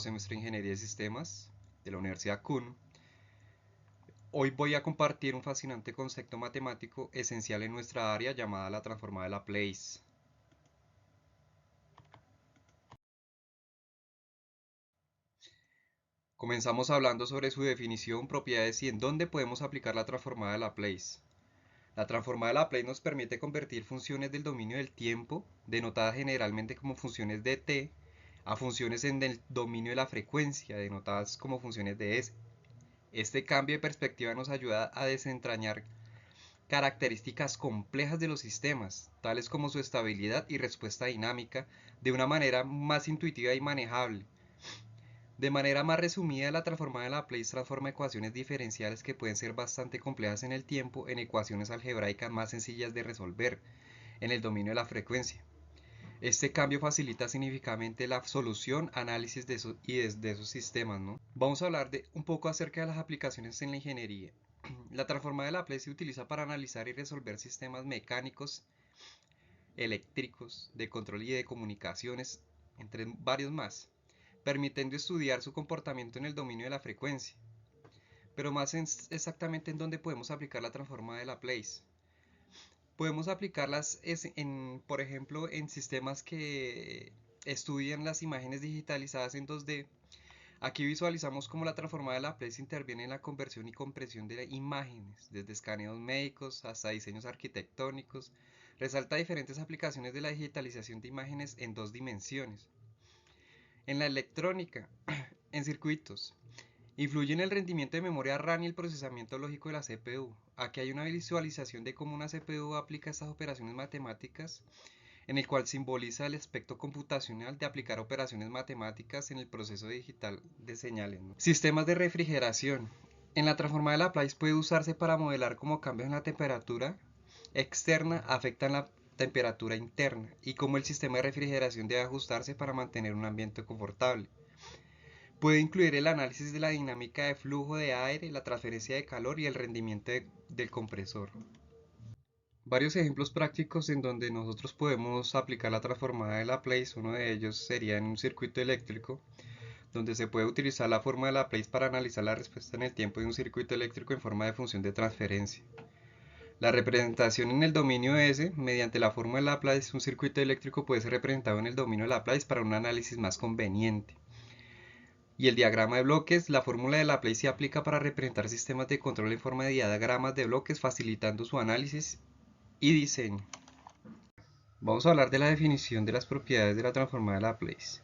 Semestre de Ingeniería de Sistemas de la Universidad CUN. Hoy voy a compartir un fascinante concepto matemático esencial en nuestra área llamada la transformada de Laplace. Comenzamos hablando sobre su definición, propiedades y en dónde podemos aplicar la transformada de Laplace. La transformada de Laplace nos permite convertir funciones del dominio del tiempo, denotadas generalmente como funciones de t, a funciones en el dominio de la frecuencia, denotadas como funciones de s. Este cambio de perspectiva nos ayuda a desentrañar características complejas de los sistemas, tales como su estabilidad y respuesta dinámica, de una manera más intuitiva y manejable. De manera más resumida, la transformada de Laplace transforma ecuaciones diferenciales que pueden ser bastante complejas en el tiempo en ecuaciones algebraicas más sencillas de resolver en el dominio de la frecuencia. Este cambio facilita significativamente la solución, análisis de esos sistemas, ¿no? Vamos a hablar un poco acerca de las aplicaciones en la ingeniería. La transformada de Laplace se utiliza para analizar y resolver sistemas mecánicos, eléctricos, de control y de comunicaciones, entre varios más, permitiendo estudiar su comportamiento en el dominio de la frecuencia. Pero más exactamente en dónde podemos aplicar la transformada de Laplace. Podemos aplicarlas, por ejemplo, en sistemas que estudian las imágenes digitalizadas en 2D. Aquí visualizamos cómo la transformada de Laplace interviene en la conversión y compresión de imágenes, desde escaneos médicos hasta diseños arquitectónicos. Resalta diferentes aplicaciones de la digitalización de imágenes en 2 dimensiones. En la electrónica, en circuitos, influye en el rendimiento de memoria RAM y el procesamiento lógico de la CPU. Aquí hay una visualización de cómo una CPU aplica estas operaciones matemáticas, en el cual simboliza el aspecto computacional de aplicar operaciones matemáticas en el proceso digital de señales, ¿no? Sistemas de refrigeración. En la transformada de Laplace puede usarse para modelar cómo cambios en la temperatura externa afectan la temperatura interna y cómo el sistema de refrigeración debe ajustarse para mantener un ambiente confortable. Puede incluir el análisis de la dinámica de flujo de aire, la transferencia de calor y el rendimiento del compresor. Varios ejemplos prácticos en donde nosotros podemos aplicar la transformada de Laplace. Uno de ellos sería en un circuito eléctrico, donde se puede utilizar la fórmula de Laplace para analizar la respuesta en el tiempo de un circuito eléctrico en forma de función de transferencia. La representación en el dominio S, mediante la fórmula de Laplace, un circuito eléctrico puede ser representado en el dominio de Laplace para un análisis más conveniente. Y el diagrama de bloques, la fórmula de Laplace se aplica para representar sistemas de control en forma de diagramas de bloques, facilitando su análisis y diseño. Vamos a hablar de la definición de las propiedades de la transformada de Laplace.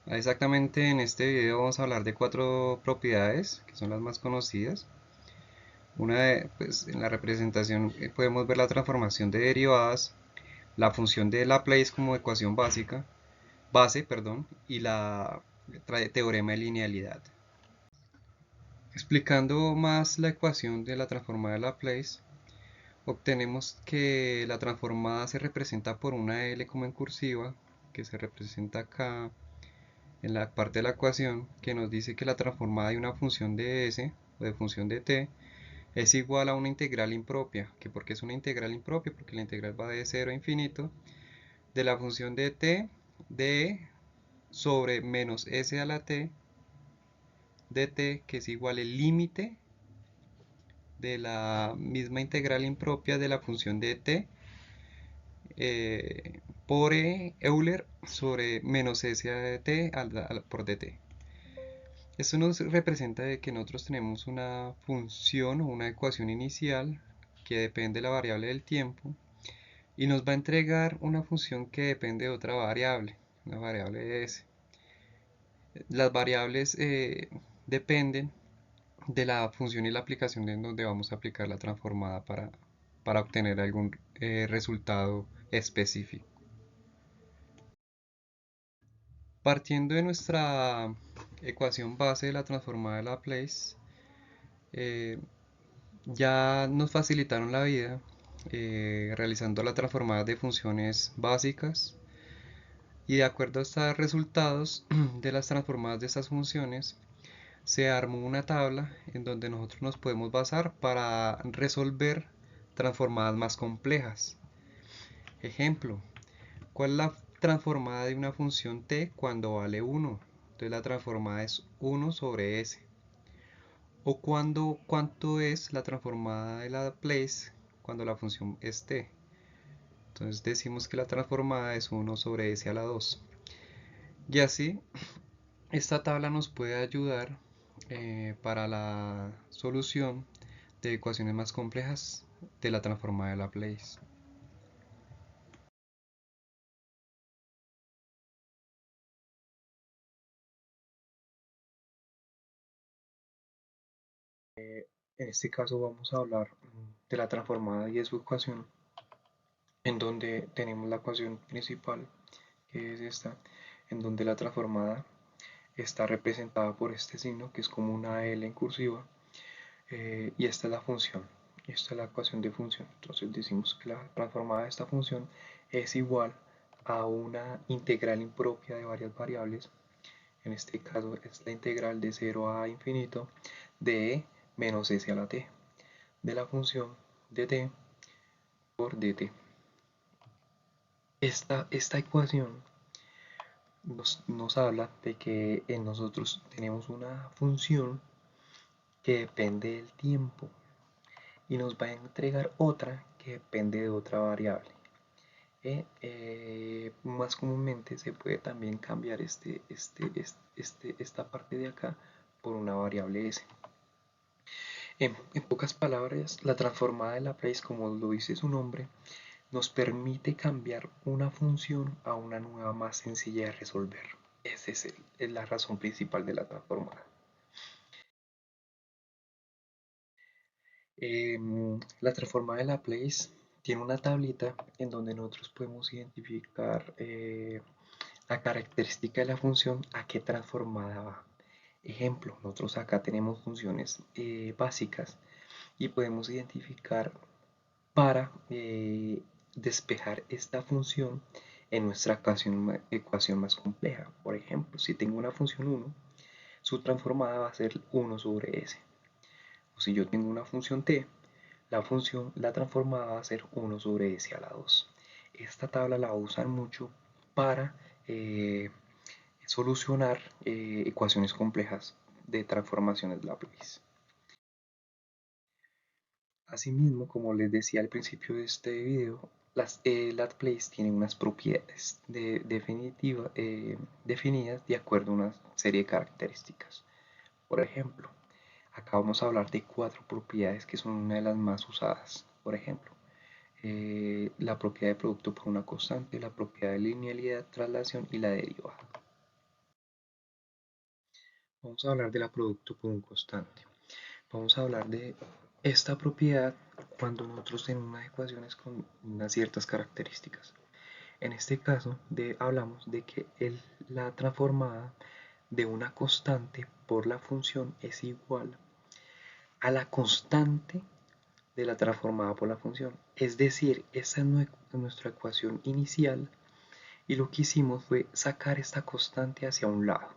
Exactamente en este video vamos a hablar de 4 propiedades, que son las más conocidas. Pues, en la representación podemos ver la transformación de derivadas, la función de Laplace como ecuación base, y la teorema de linealidad. Explicando más la ecuación de la transformada de Laplace, obtenemos que la transformada se representa por una L como en cursiva, que se representa acá en la parte de la ecuación, que nos dice que la transformada de una función de S o de función de t es igual a una integral impropia. ¿Por qué es una integral impropia? Porque la integral va de 0 a infinito de la función de t de sobre menos s a la t de t, que es igual al límite de la misma integral impropia de la función de t por Euler sobre menos s a t por dt. Esto nos representa de que nosotros tenemos una función o una ecuación inicial que depende de la variable del tiempo y nos va a entregar una función que depende de otra variable, una variable de s. Las variables dependen de la función y la aplicación en donde vamos a aplicar la transformada para obtener algún resultado específico. Partiendo de nuestra ecuación base de la transformada de Laplace, ya nos facilitaron la vida realizando la transformada de funciones básicas, y de acuerdo a estos resultados de las transformadas de estas funciones se armó una tabla en donde nosotros nos podemos basar para resolver transformadas más complejas. Ejemplo, ¿cuál es la transformada de una función t cuando vale 1? Entonces la transformada es 1 sobre S. O cuánto es la transformada de la place cuando la función es t. Entonces decimos que la transformada es 1 sobre S a la 2. Y así, esta tabla nos puede ayudar para la solución de ecuaciones más complejas de la transformada de Laplace. En este caso vamos a hablar de la transformada y de su ecuación, en donde tenemos la ecuación principal, que es esta, en donde la transformada está representada por este signo, que es como una L en cursiva, y esta es la función, y esta es la ecuación de función. Entonces decimos que la transformada de esta función es igual a una integral impropia de varias variables. En este caso es la integral de 0 a infinito de e menos s a la t de la función de t por dt. Esta ecuación nos habla de que en nosotros tenemos una función que depende del tiempo y nos va a entregar otra que depende de otra variable. Más comúnmente se puede también cambiar esta parte de acá por una variable s. En pocas palabras, la transformada de Laplace, como lo dice su nombre, nos permite cambiar una función a una nueva más sencilla de resolver. Esa es la razón principal de la transformada. La transformada de Laplace tiene una tablita en donde nosotros podemos identificar la característica de la función a qué transformada va. Ejemplo, nosotros acá tenemos funciones básicas y podemos identificar para despejar esta función en nuestra ecuación más compleja. Por ejemplo, si tengo una función 1, su transformada va a ser 1 sobre s. O si yo tengo una función t, la transformada va a ser 1 sobre s a la 2. Esta tabla la usan mucho para solucionar ecuaciones complejas de transformaciones Laplace. Asimismo, como les decía al principio de este video, las Laplace tienen unas propiedades definidas de acuerdo a una serie de características. Por ejemplo, acá vamos a hablar de 4 propiedades que son una de las más usadas. Por ejemplo, la propiedad de producto por una constante, la propiedad de linealidad, traslación y la derivada. Vamos a hablar de la producto por un constante. Vamos a hablar de esta propiedad cuando nosotros tenemos unas ecuaciones con unas ciertas características. En este caso hablamos de que la transformada de una constante por la función es igual a la constante de la transformada por la función. Es decir, esa es nuestra ecuación inicial y lo que hicimos fue sacar esta constante hacia un lado.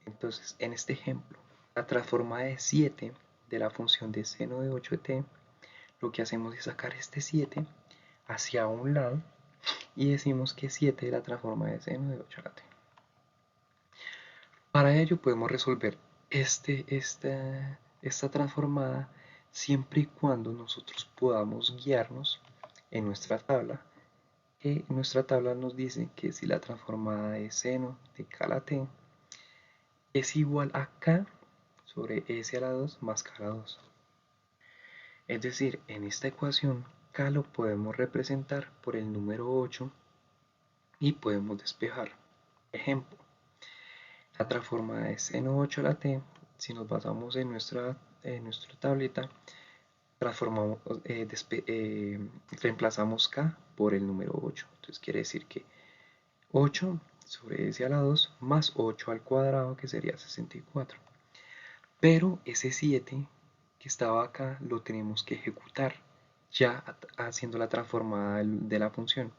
Entonces, en este ejemplo, la transformada de 7 de la función de seno de 8t, lo que hacemos es sacar este 7 hacia un lado y decimos que 7 es la transformada de seno de 8 a la t. Para ello podemos resolver esta transformada siempre y cuando nosotros podamos guiarnos en nuestra tabla. En nuestra tabla nos dice que si la transformada de seno de k a la t es igual a k sobre s a la 2 más k a la 2. Es decir, en esta ecuación k lo podemos representar por el número 8 y podemos despejar. Ejemplo, la transformada de seno 8 a la t, si nos basamos en nuestra tableta, transformamos, reemplazamos k por el número 8. Entonces quiere decir que 8 sobre s a la 2 más 8 al cuadrado, que sería 64. Pero ese 7 que estaba acá lo tenemos que ejecutar ya haciendo la transformada de la función.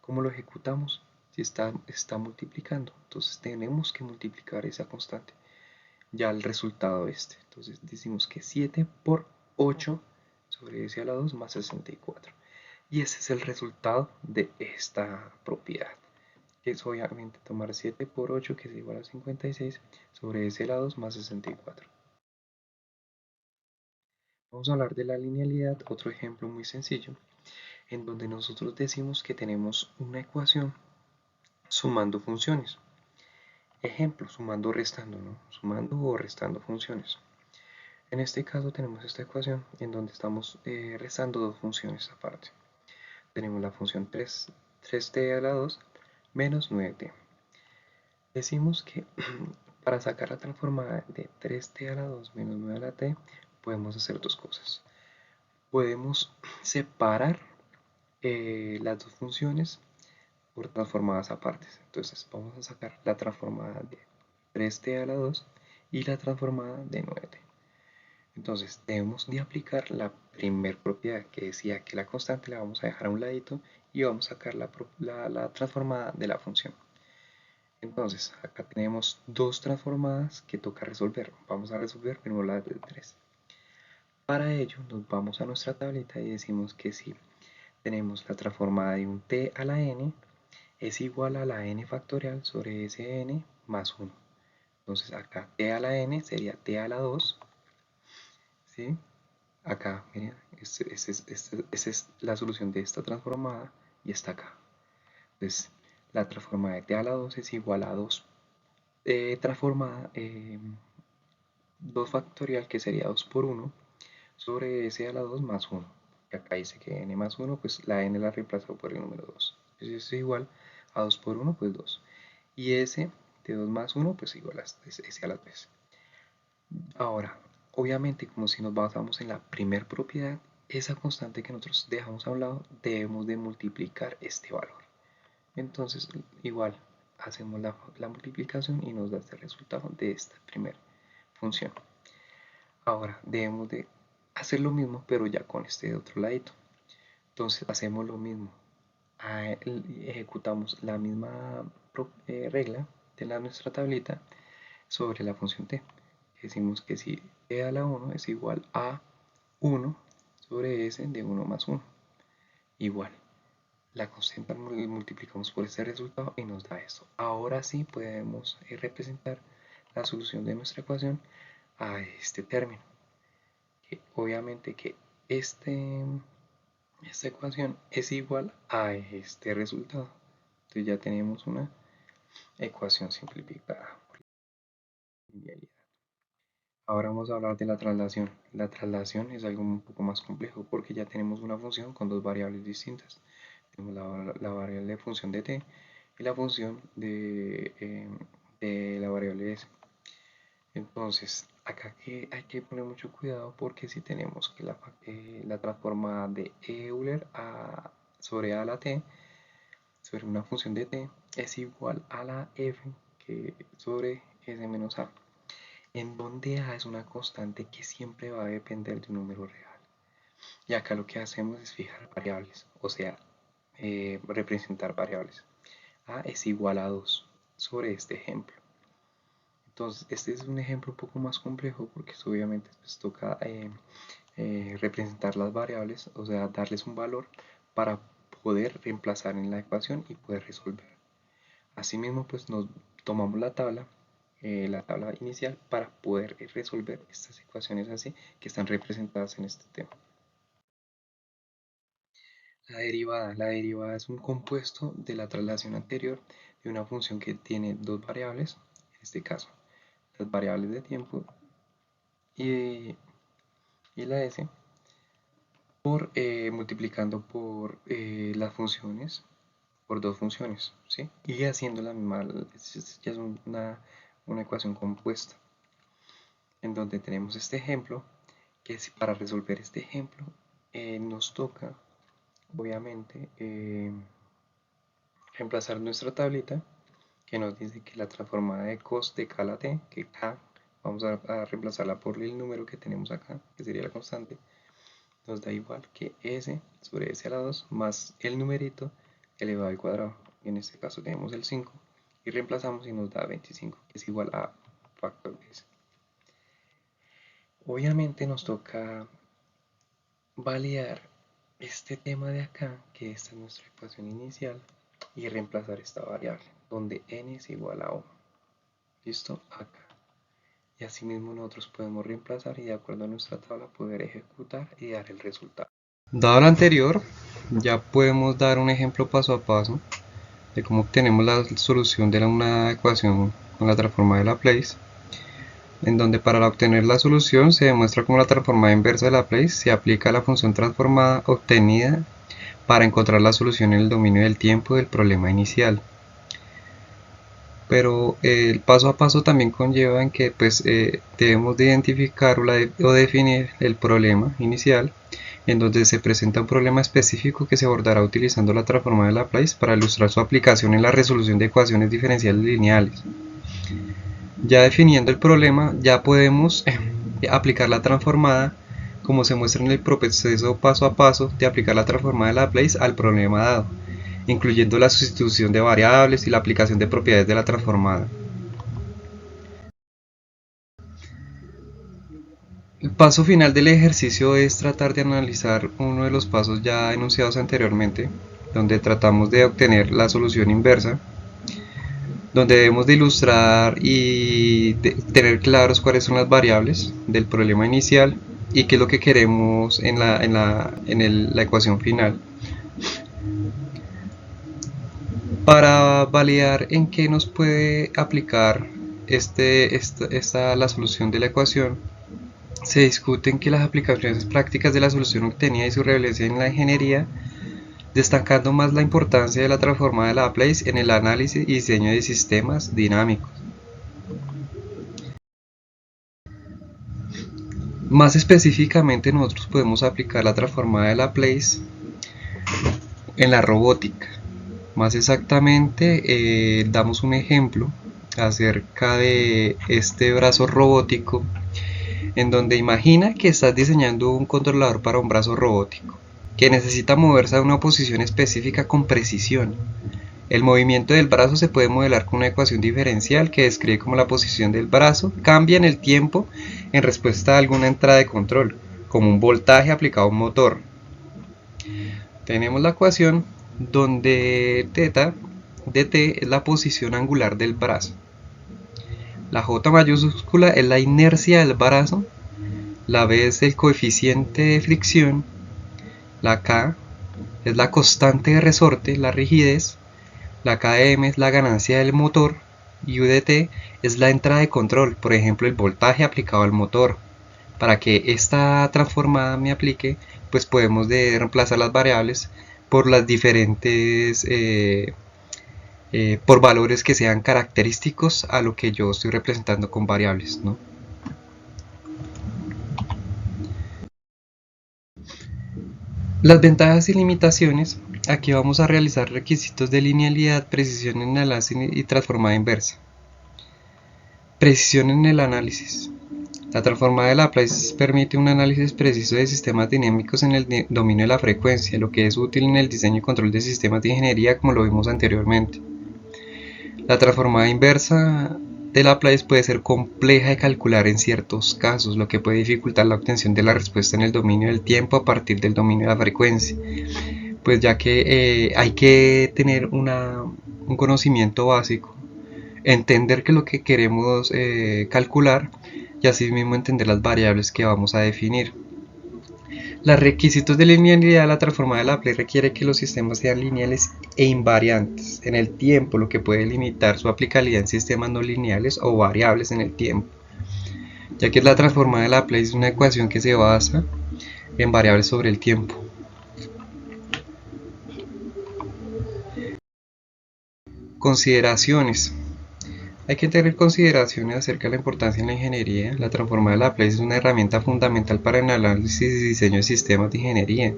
¿Cómo lo ejecutamos? Si está multiplicando, entonces tenemos que multiplicar esa constante ya el resultado entonces decimos que 7 por 8 sobre s a la 2 más 64, y ese es el resultado de esta propiedad, es obviamente tomar 7 por 8, que es igual a 56, sobre S a la 2 más 64. Vamos a hablar de la linealidad, otro ejemplo muy sencillo, en donde nosotros decimos que tenemos una ecuación sumando funciones. Ejemplo, sumando o restando, ¿no? Sumando o restando funciones. En este caso tenemos esta ecuación en donde estamos restando dos funciones aparte. Tenemos la función 3t a la 2 menos 9t. Decimos que para sacar la transformada de 3t a la 2 menos 9 a la t, podemos hacer dos cosas. Podemos separar las dos funciones por transformadas aparte. Entonces vamos a sacar la transformada de 3t a la 2 y la transformada de 9t. Entonces debemos de aplicar la primer propiedad que decía que la constante la vamos a dejar a un ladito y vamos a sacar la transformada de la función. Entonces acá tenemos dos transformadas que toca resolver. Vamos a resolver primero la de 3. Para ello nos vamos a nuestra tablita y decimos que si tenemos la transformada de un t a la n es igual a la n factorial sobre Sn más 1. Entonces acá t a la n sería t a la 2, ¿sí? Acá, miren, esa es la solución de esta transformada y está acá. Entonces la transformada de t a la 2 es igual a 2 transformada 2 factorial, que sería 2 por 1 sobre s a la 2 más 1. Y acá dice que n más 1, pues la n la reemplazo por el número 2. Entonces eso es igual a 2 por 1, pues 2. Y s de 2 más 1, pues igual a s a la 3. Ahora, obviamente, como si nos basamos en la primer propiedad, esa constante que nosotros dejamos a un lado, debemos de multiplicar este valor. Entonces, igual, hacemos la multiplicación y nos da este resultado de esta primera función. Ahora, debemos de hacer lo mismo, pero ya con este otro ladito. Entonces, hacemos lo mismo. Ejecutamos la misma regla de nuestra tablita sobre la función t. Decimos que si t a la 1 es igual a 1 sobre s de 1 más 1. Igual, la constante multiplicamos por este resultado y nos da esto. Ahora sí podemos representar la solución de nuestra ecuación a este término. Obviamente que esta ecuación es igual a este resultado. Entonces ya tenemos una ecuación simplificada por linealidad. Ahora vamos a hablar de la traslación. La traslación es algo un poco más complejo porque ya tenemos una función con dos variables distintas. Tenemos la variable de función de t y la función de la variable s. Entonces, acá hay que poner mucho cuidado porque si tenemos que la transformada de Euler sobre a a la t, sobre una función de t, es igual a la f que sobre s menos a, en donde a es una constante que siempre va a depender de un número real. Y acá lo que hacemos es fijar variables, o sea, representar variables. A es igual a 2 sobre este ejemplo. Entonces, este es un ejemplo un poco más complejo porque obviamente pues, toca representar las variables, o sea, darles un valor para poder reemplazar en la ecuación y poder resolver. Asimismo, pues nos tomamos la tabla inicial para poder resolver estas ecuaciones así que están representadas en este tema. La derivada es un compuesto de la traslación anterior de una función que tiene dos variables, en este caso las variables de tiempo y, y la s, por multiplicando por las funciones, por dos funciones, ¿sí? Y haciendo la misma, ya es una ecuación compuesta, en donde tenemos este ejemplo, que para resolver este ejemplo nos toca, obviamente, reemplazar nuestra tablita, que nos dice que la transformada de cos de k a la t, que k vamos a reemplazarla por el número que tenemos acá, que sería la constante, nos da igual que s sobre s a la 2 más el numerito elevado al cuadrado. En este caso tenemos el 5 y reemplazamos y nos da 25, que es igual a factor de s. Obviamente nos toca validar este tema de acá, que esta es nuestra ecuación inicial, y reemplazar esta variable. donde n es igual a 1. ¿Listo? Acá. Y así mismo nosotros podemos reemplazar y de acuerdo a nuestra tabla poder ejecutar y dar el resultado. Dado lo anterior, ya podemos dar un ejemplo paso a paso de cómo obtenemos la solución de una ecuación con la transformada de Laplace, en donde para obtener la solución se demuestra cómo la transformada inversa de Laplace se aplica a la función transformada obtenida para encontrar la solución en el dominio del tiempo del problema inicial. Pero el paso a paso también conlleva en que debemos de identificar o definir el problema inicial, en donde se presenta un problema específico que se abordará utilizando la transformada de Laplace para ilustrar su aplicación en la resolución de ecuaciones diferenciales lineales. Ya definiendo el problema, ya podemos aplicar la transformada, como se muestra en el proceso paso a paso de aplicar la transformada de Laplace al problema dado, incluyendo la sustitución de variables y la aplicación de propiedades de la transformada. El paso final del ejercicio es tratar de analizar uno de los pasos ya enunciados anteriormente, donde tratamos de obtener la solución inversa, donde debemos de ilustrar y tener claros cuáles son las variables del problema inicial y qué es lo que queremos en la ecuación final. Para validar en qué nos puede aplicar la solución de la ecuación, se discuten que las aplicaciones prácticas de la solución obtenida y su relevancia en la ingeniería, destacando más la importancia de la transformada de Laplace en el análisis y diseño de sistemas dinámicos. Más específicamente, nosotros podemos aplicar la transformada de Laplace en la robótica. Más exactamente, damos un ejemplo acerca de este brazo robótico, en donde imagina que estás diseñando un controlador para un brazo robótico que necesita moverse a una posición específica con precisión. El movimiento del brazo se puede modelar con una ecuación diferencial que describe cómo la posición del brazo cambia en el tiempo en respuesta a alguna entrada de control, como un voltaje aplicado a un motor. Tenemos la ecuación donde θ de t es la posición angular del brazo. La J mayúscula es la inercia del brazo, la B es el coeficiente de fricción, la K es la constante de resorte, la rigidez, la Km es la ganancia del motor y U de t es la entrada de control, por ejemplo el voltaje aplicado al motor. Para que esta transformada me aplique, pues podemos reemplazar las variables por las diferentes por valores que sean característicos a lo que yo estoy representando con variables, ¿no? Las ventajas y limitaciones. Aquí vamos a realizar requisitos de linealidad, precisión en el análisis y transformada inversa. Precisión en el análisis. La transformada de Laplace permite un análisis preciso de sistemas dinámicos en el dominio de la frecuencia, lo que es útil en el diseño y control de sistemas de ingeniería, como lo vimos anteriormente. La transformada inversa de Laplace puede ser compleja de calcular en ciertos casos, lo que puede dificultar la obtención de la respuesta en el dominio del tiempo a partir del dominio de la frecuencia, pues ya que hay que tener un conocimiento básico, entender qué es lo que queremos calcular y así mismo entender las variables que vamos a definir. Los requisitos de linealidad de la transformada de Laplace requiere que los sistemas sean lineales e invariantes en el tiempo, lo que puede limitar su aplicabilidad en sistemas no lineales o variables en el tiempo, ya que la transformada de Laplace es una ecuación que se basa en variables sobre el tiempo. Consideraciones. Hay que tener consideraciones acerca de la importancia en la ingeniería. La transformada de Laplace es una herramienta fundamental para el análisis y diseño de sistemas de ingeniería,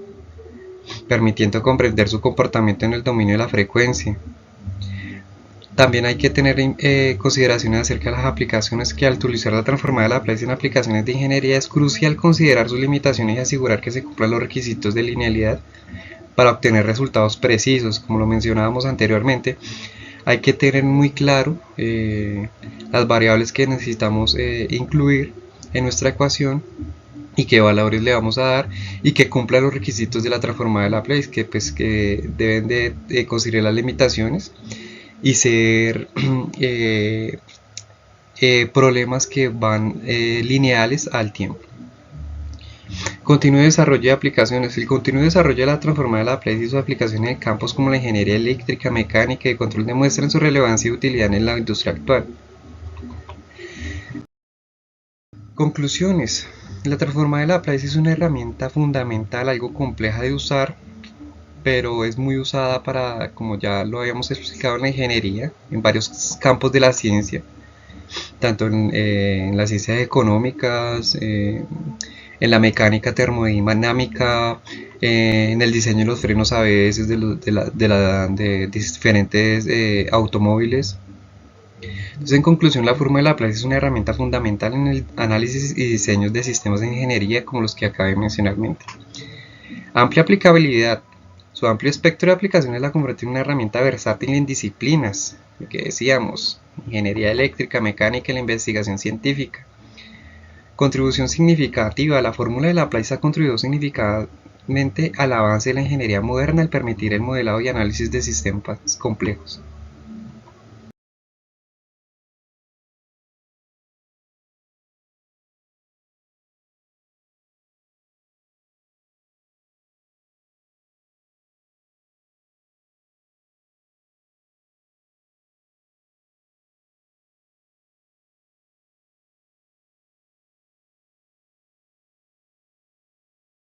permitiendo comprender su comportamiento en el dominio de la frecuencia. También hay que tener consideraciones acerca de las aplicaciones, que al utilizar la transformada de Laplace en aplicaciones de ingeniería es crucial considerar sus limitaciones y asegurar que se cumplan los requisitos de linealidad para obtener resultados precisos. Como lo mencionábamos anteriormente, hay que tener muy claro las variables que necesitamos incluir en nuestra ecuación y qué valores le vamos a dar y que cumpla los requisitos de la transformada de Laplace, que deben de considerar las limitaciones y ser problemas que van lineales al tiempo. Continuo desarrollo de aplicaciones. El continuo desarrollo de la transformada de Laplace y sus aplicaciones en campos como la ingeniería eléctrica, mecánica y de control demuestran su relevancia y utilidad en la industria actual. Conclusiones. La transformada de Laplace es una herramienta fundamental, algo compleja de usar, pero es muy usada para, como ya lo habíamos explicado, en la ingeniería, en varios campos de la ciencia, tanto en las ciencias económicas, en la mecánica termodinámica, en el diseño de los frenos a veces de diferentes automóviles. Entonces, en conclusión, la fórmula de Laplace es una herramienta fundamental en el análisis y diseño de sistemas de ingeniería como los que acabé de mencionar. Amplia aplicabilidad. Su amplio espectro de aplicaciones la convierte en una herramienta versátil en disciplinas, lo que decíamos, ingeniería eléctrica, mecánica y la investigación científica. Contribución significativa. La fórmula de Laplace ha contribuido significativamente al avance de la ingeniería moderna al permitir el modelado y análisis de sistemas complejos.